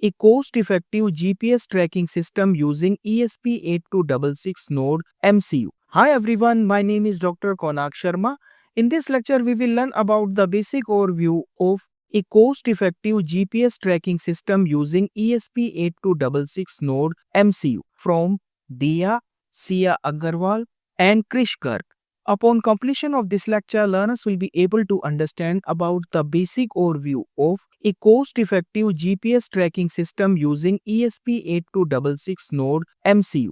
a cost-effective GPS tracking system using ESP8266 NodeMCU. Hi everyone, my name is Dr. KONARK'S. In this lecture, we will learn about the basic overview of a cost-effective GPS tracking system using ESP8266 NodeMCU from Diya, Sia Agarwal and Krish Garg. Upon completion of this lecture, learners will be able to understand about the basic overview of a cost-effective GPS tracking system using ESP8266 NodeMCU.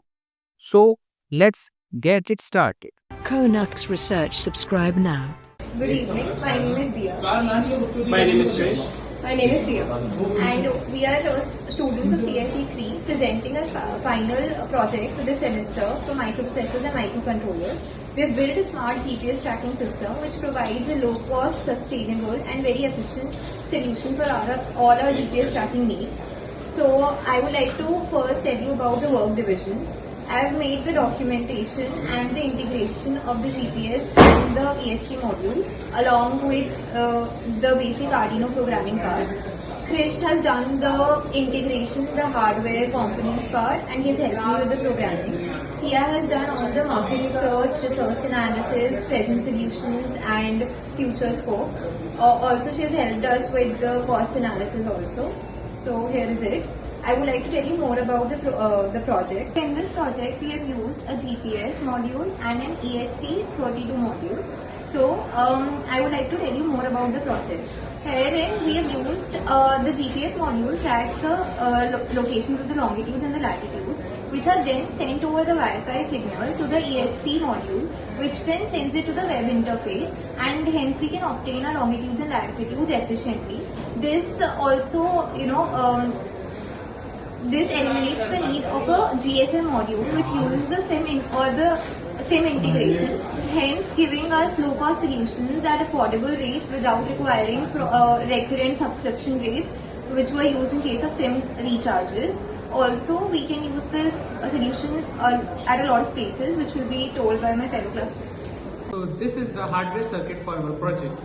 So, let's get it started. KONARK'S Research, subscribe now. Good evening, my name is Diya. My name is Krish. My name is Sia. And we are students of CSE 3 presenting a final project for this semester for microprocessors and microcontrollers. We have built a smart GPS tracking system which provides a low-cost, sustainable and very efficient solution for all our GPS tracking needs. So I would like to first tell you about the work divisions. I have made the documentation and the integration of the GPS and the ESP module along with the basic Arduino programming part. Krish has done the integration, the hardware components part, and he has helped me with the programming. Sia has done all the market research analysis, present solutions and future scope. Also she has helped us with the cost analysis also. So here is it. I would like to tell you more about the project. In this project, we have used a GPS module and an ESP32 module. So, I would like to tell you more about the project. Herein, we have used the GPS module tracks the locations of the longitudes and the latitudes, which are then sent over the Wi-Fi signal to the ESP module, which then sends it to the web interface, and hence we can obtain our longitudes and latitudes efficiently. This also, this eliminates the need of a GSM module which uses the SIM integration, hence giving us low-cost solutions at affordable rates without requiring recurrent subscription rates which were used in case of SIM recharges. Also, we can use this solution at a lot of places, which will be told by my fellow classmates. So this is the hardware circuit for our project.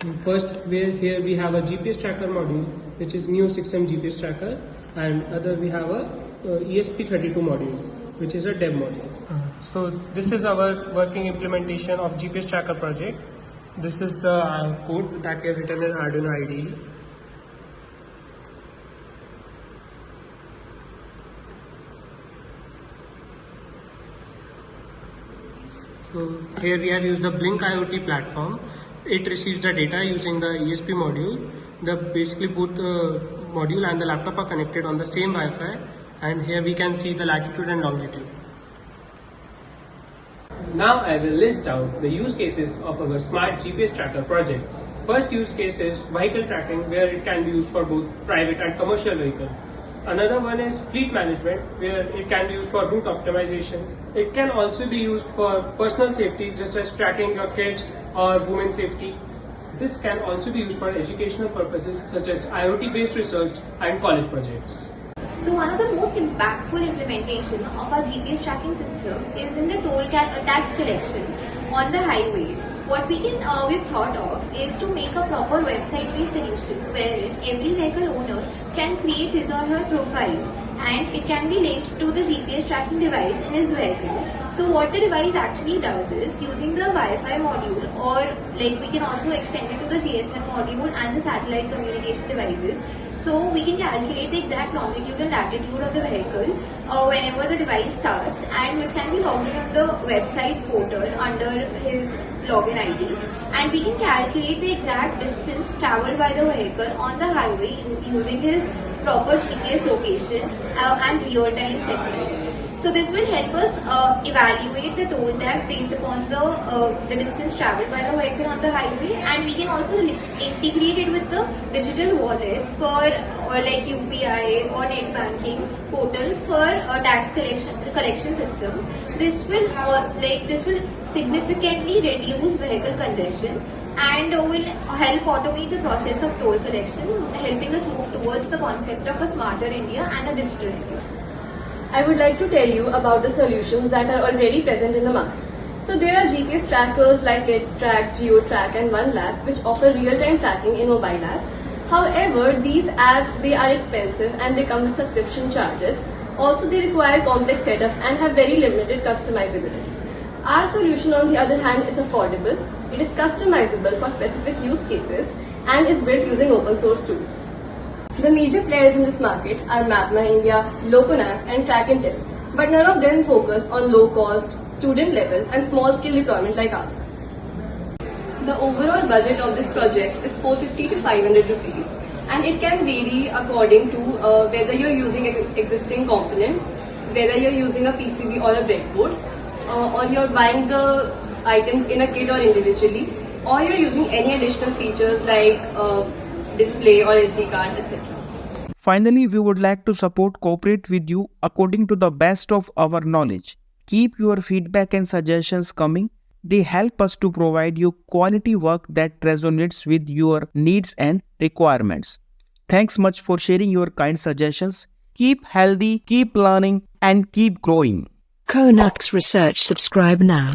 So first, here we have a GPS tracker module, which is Neo 6M GPS tracker, and other we have a ESP32 module, which is a dev module. So this is our working implementation of GPS tracker project. This is the code that we have written in Arduino IDE. So here we have used the Blynk IoT platform. It receives the data using the ESP module. Basically both the module and the laptop are connected on the same Wi-Fi, and here we can see the latitude and longitude. Now I will list out the use cases of our smart GPS tracker project. First use case is vehicle tracking, where it can be used for both private and commercial vehicles. Another one is fleet management, where it can be used for route optimization. It can also be used for personal safety, just as tracking your kids or women safety. This can also be used for educational purposes such as IoT-based research and college projects. So one of the most impactful implementation of our GPS tracking system is in the toll tax collection on the highways. What we've thought of is to make a proper website-based solution wherein every vehicle owner can create his or her profile and it can be linked to the GPS tracking device in his vehicle. So what the device actually does is, using the Wi-Fi module, or like we can also extend it to the GSM module and the satellite communication devices, so we can calculate the exact longitude and latitude of the vehicle whenever the device starts, and which can be logged in on the website portal under his login ID, and we can calculate the exact distance traveled by the vehicle on the highway using his proper GPS location and real-time settings. So this will help us evaluate the toll tax based upon the distance traveled by the vehicle on the highway, and we can also integrate it with the digital wallets for like UPI or net banking portals for tax collection systems. This will significantly reduce vehicle congestion and will help automate the process of toll collection, helping us move towards the concept of a smarter India and a digital India. I would like to tell you about the solutions that are already present in the market. So there are GPS trackers like Let's Track, GeoTrack and OneLab, which offer real-time tracking in mobile apps. However, these apps, they are expensive and they come with subscription charges. Also, they require complex setup and have very limited customizability. Our solution, on the other hand, is affordable. It is customizable for specific use cases and is built using open source tools. The major players in this market are Mapma India, KONARK'S and Track-Intel, but none of them focus on low cost, student level and small scale deployment like ours. The overall budget of this project is 450 to 500 rupees, and it can vary according to whether you're using existing components, whether you're using a PCB or a breadboard, or you're buying the items in a kit or individually, or you're using any additional features like display or SD card, etc. Finally, we would like to cooperate with you according to the best of our knowledge. Keep your feedback and suggestions coming. They help us to provide you quality work that resonates with your needs and requirements. Thanks much for sharing your kind suggestions. Keep healthy, keep learning, and keep growing. KONARK'S Research. Subscribe now.